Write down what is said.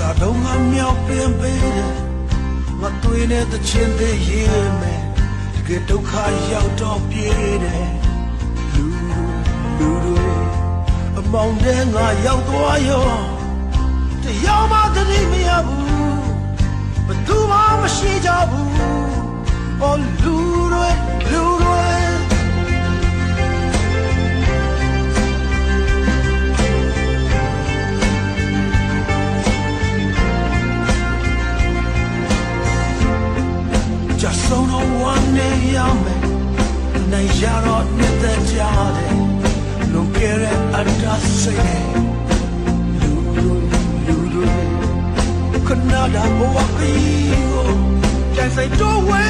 စာတုံးငါမြောက်ပင်ပေးတယ်ငါတွေးနေတဲ့ချင်းသေးရေးမယ်တကယ်ဒုက္ခရောက်တော့ပြေးတယ်လူတွေအမောင်တဲ့ငါရောက်သွားရောတရားမှတတိမရဘူးဘသူမှမရှိကြဘူးအော်လူတွေjust so no one day yame na yaro nete jade no kere andase lulu kanada boakiyo dai sai do we